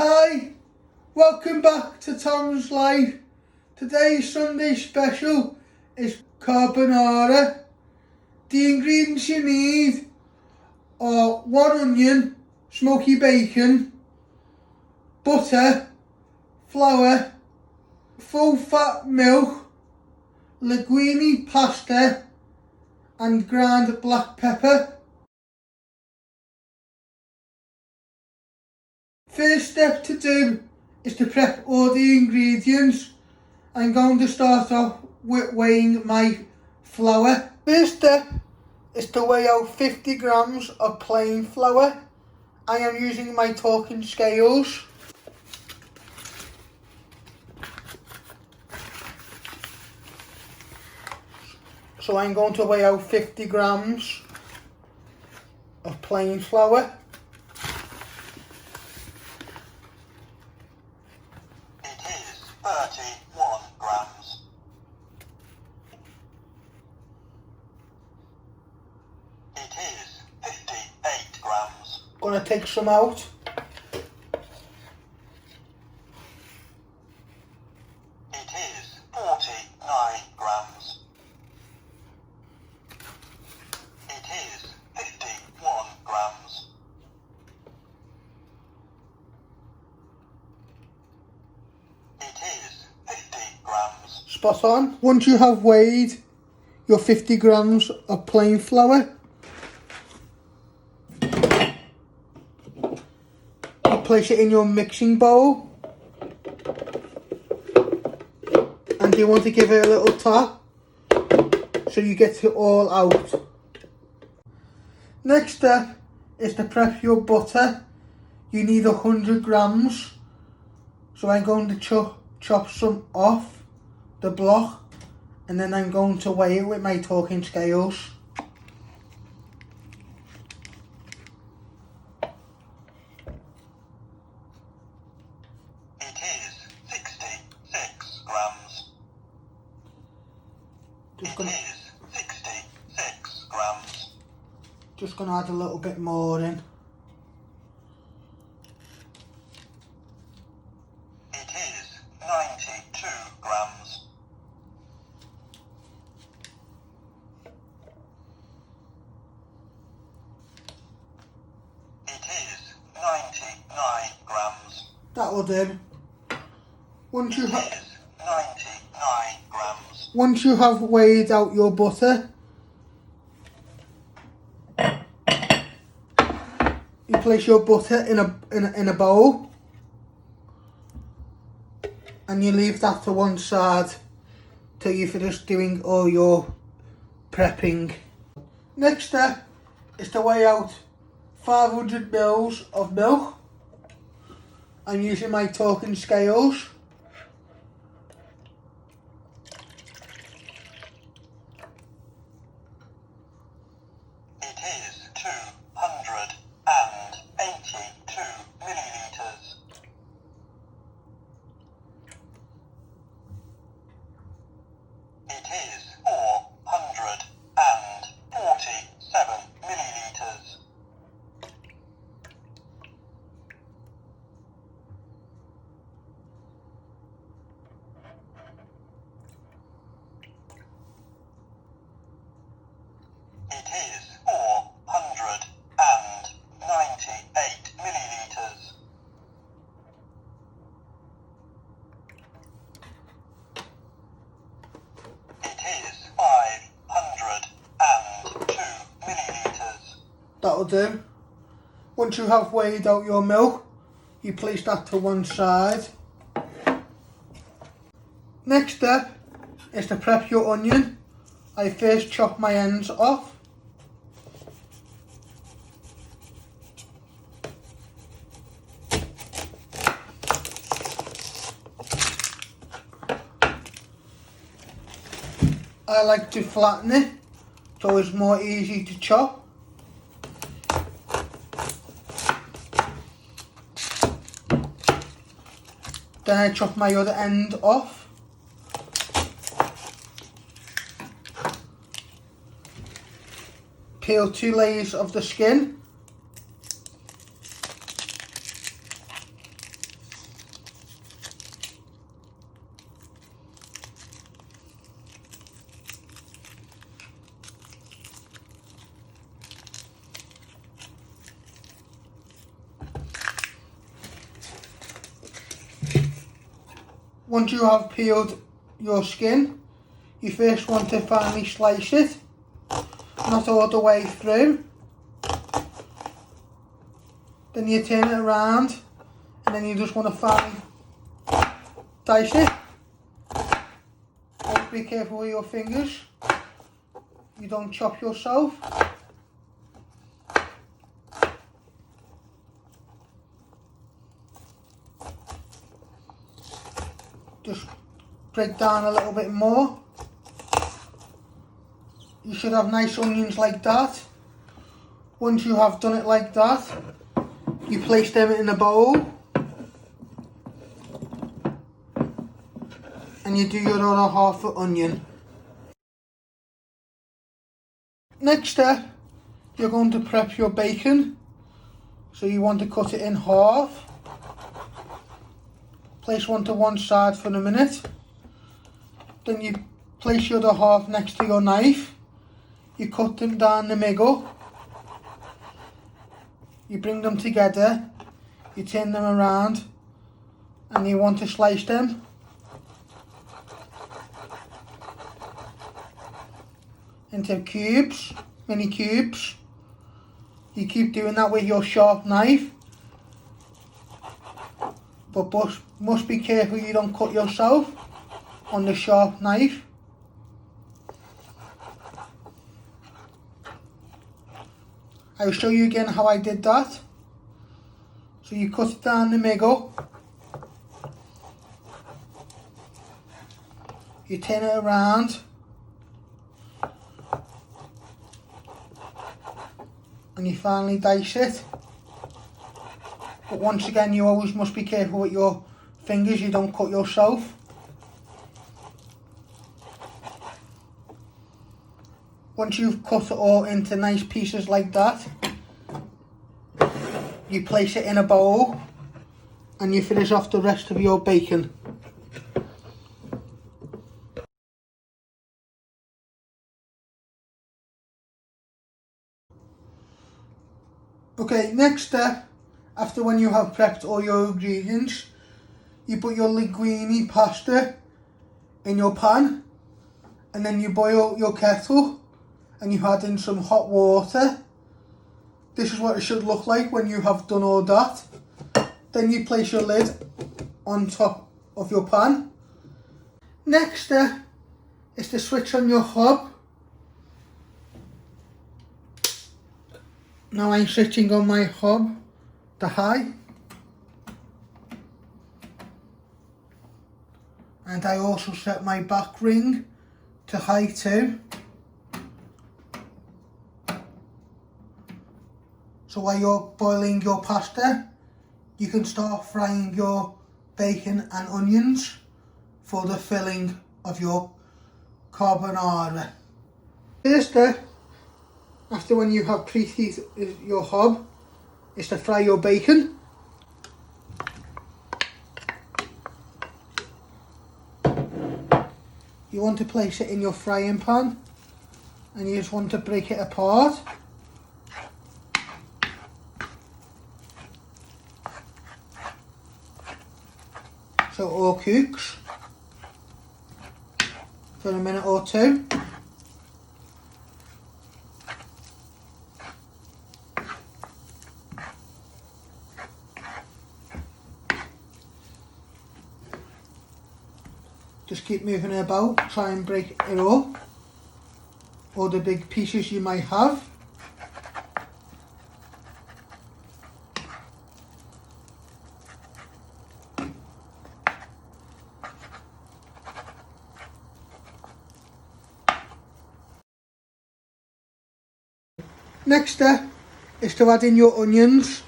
Hi, welcome back to Tom's Life. Today's Sunday special is carbonara. The ingredients you need are 1 onion, smoky bacon, butter, flour, full fat milk, linguine pasta and ground black pepper. First step to do is to prep all the ingredients. I'm going to start off with weighing my flour. First step is to weigh out 50 grams of plain flour. I am using my talking scales. So I'm going to weigh out 50 grams of plain flour. It is 31 grams. It is 58 grams. Gonna take some out. It is 49 grams. It is 51 grams. It is 50 grams. Spot on. Once you have weighed your 50 grams of plain flour, you place it in your mixing bowl and you want to give it a little tap so you get it all out. Next step is to prep your butter. You need 100 grams, so I'm going to chop some off the block and then I'm going to weigh it with my talking scales. It is 66 grams. It is 66 grams. Just going to add a little bit more in. It is 92 grams. It is 99 grams. That will do. Once you It is 99 grams. Once you have weighed out your butter, you place your butter in a bowl and you leave that to one side till you finish doing all your prepping. Next step is to weigh out 500 mils of milk. I'm using my talking scales. It is 282 milliliters. It is 447 milliliters. It is 498 milliliters. It is 502 milliliters. That'll do. Once you have weighed out your milk, you place that to one side. Next step is to prep your onion. I first chop my ends off. I like to flatten it so it's more easy to chop. Then I chop my other end off. Peel 2 layers of the skin. Once you have peeled your skin, you first want to finely slice it, not all the way through. Then you turn it around and then you just want to finely dice it. Always be careful with your fingers, you don't chop yourself. Just break down a little bit more. You should have nice onions like that. Once you have done it like that, you place them in a bowl and you do your other half of onion. Next step, you're going to prep your bacon. So you want to cut it in half. Place one to one side for a minute. Then you place your other half next to your knife. You cut them down the middle. You bring them together. You turn them around. And you want to slice them. Into cubes, mini cubes. You keep doing that with your sharp knife. But must be careful you don't cut yourself on the sharp knife. I'll show you again how I did that. So you cut it down the middle. You turn it around. And you finally dice it. But once again, you always must be careful with your fingers, you don't cut yourself. Once you've cut it all into nice pieces like that, you place it in a bowl and you finish off the rest of your bacon. Okay, next step, after when you have prepped all your ingredients, you put your linguine pasta in your pan and then you boil your kettle and you add in some hot water. This is what it should look like when you have done all that. Then you place your lid on top of your pan. Next step is to switch on your hob. Now I'm switching on my hob to high. And I also set my back ring to high too. So while you're boiling your pasta, you can start frying your bacon and onions for the filling of your carbonara. First step, after when you have preheated your hob, is to fry your bacon. You want to place it in your frying pan and you just want to break it apart. So it all cooks for a minute or two. Just keep moving it about, try and break it all the big pieces you might have. Next step is to add in your onions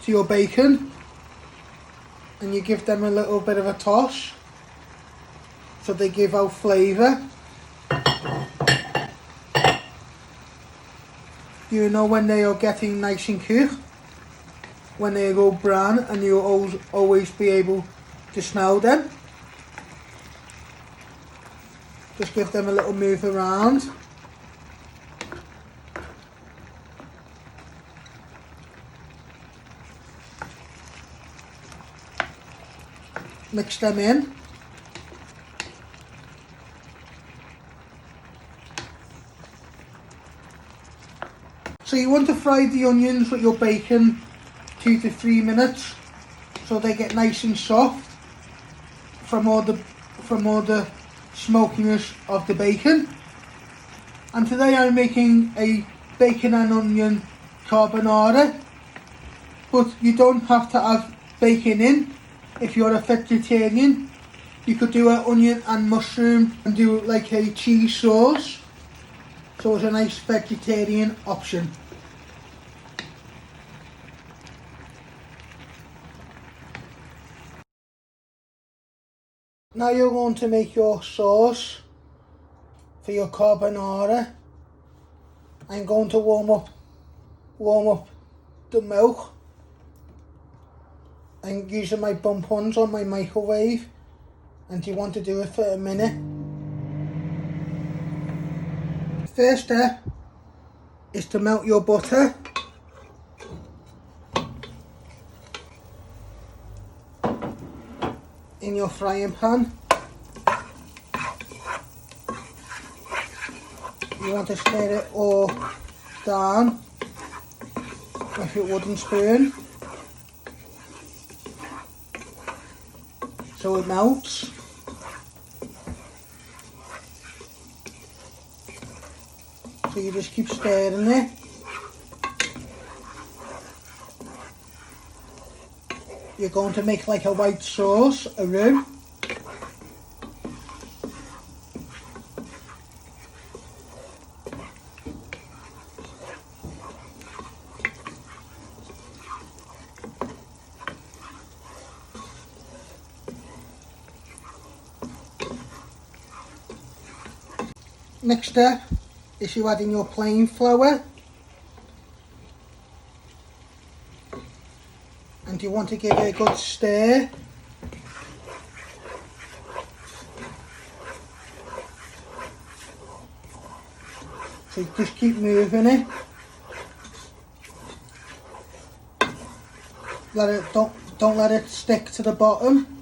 to your bacon and you give them a little bit of a toss so they give out flavour. You know when they are getting nice and cooked, when they go brown, and you'll always be able to smell them. Just give them a little move around. Mix them in. So you want to fry the onions with your bacon 2 to 3 minutes so they get nice and soft from all the smokiness of the bacon. And today I'm making a bacon and onion carbonara, but you don't have to have bacon in. If you're a vegetarian, you could do an onion and mushroom and do like a cheese sauce, so it's a nice vegetarian option. Now you're going to make your sauce for your carbonara. I'm going to warm up the milk. I'm using my bump ones on my microwave, and you want to do it for a minute. First step is to melt your butter. In your frying pan. You want to stir it all down with your wooden spoon so it melts. So you just keep stirring it. You're going to make like a white sauce, a roux. Next step is you add in your plain flour. And you want to give it a good stir. So you just keep moving it. Don't let it stick to the bottom.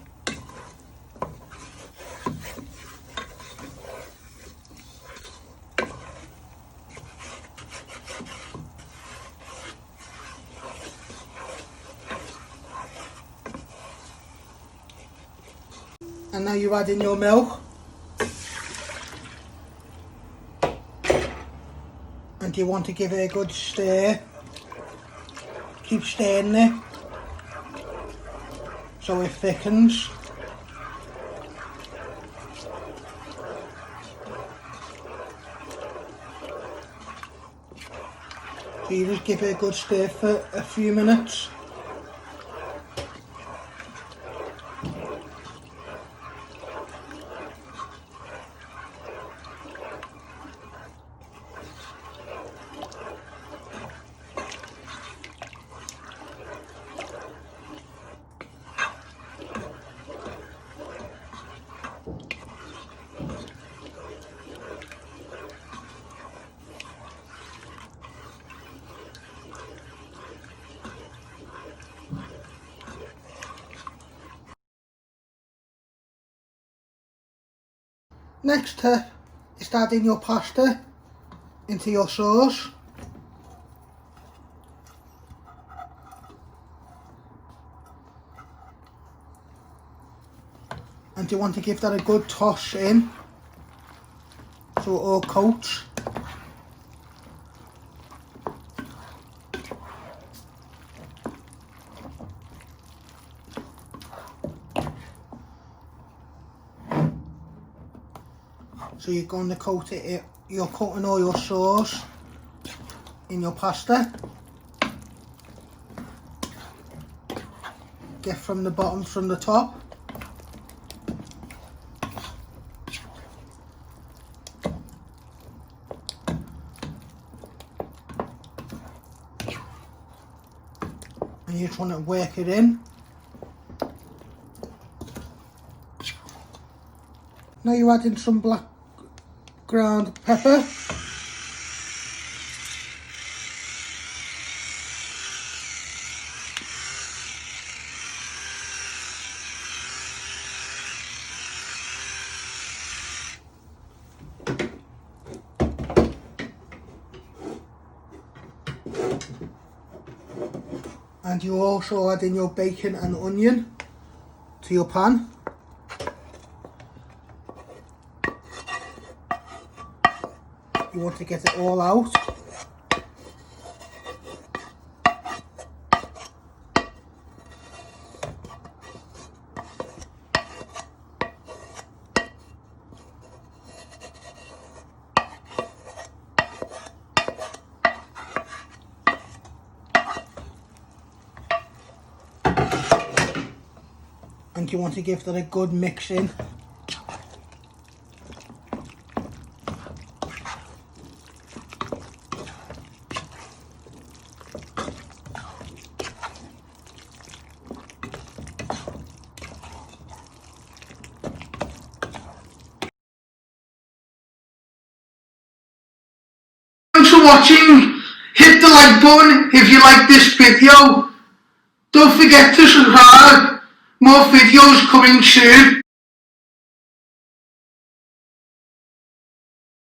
And now you add in your milk. And you want to give it a good stir. Keep stirring it so it thickens. So you just give it a good stir for a few minutes. Next step is adding your pasta into your sauce. And you want to give that a good toss in so it all coats. So you're going to coat it, you're coating all your sauce in your pasta. Get from the bottom, from the top. And you just want to work it in. Now you add in some black ground pepper. And you also add in your bacon and onion to your pan. You want to get it all out. And you want to give that a good mix in. Thanks for watching. Hit the like button if you like this video. Don't forget to subscribe. More videos coming soon.